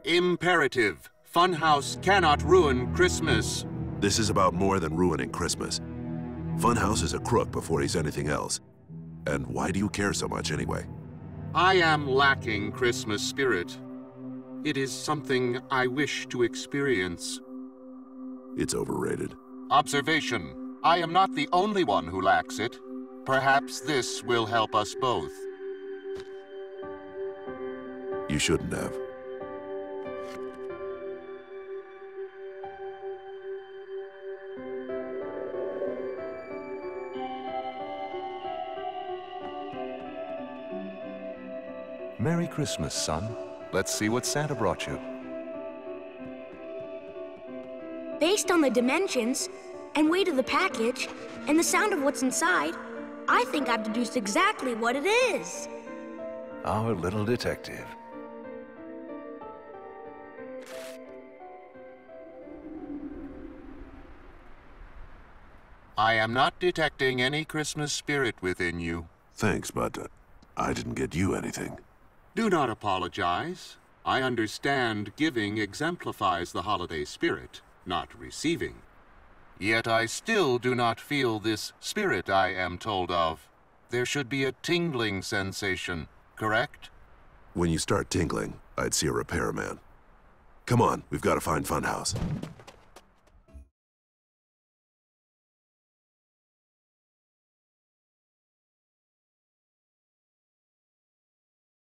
Imperative. Funhouse cannot ruin Christmas. This is about more than ruining Christmas. Funhouse is a crook before he's anything else. And why do you care so much anyway? I am lacking Christmas spirit. It is something I wish to experience. It's overrated. Observation. I am not the only one who lacks it. Perhaps this will help us both. You shouldn't have. Merry Christmas, son. Let's see what Santa brought you. Based on the dimensions, and weight of the package, and the sound of what's inside, I think I've deduced exactly what it is. Our little detective. I am not detecting any Christmas spirit within you. Thanks, but I didn't get you anything. Do not apologize. I understand giving exemplifies the holiday spirit, not receiving. Yet I still do not feel this spirit I am told of. There should be a tingling sensation, correct? When you start tingling, I'd see a repairman. Come on, we've got to find Funhouse.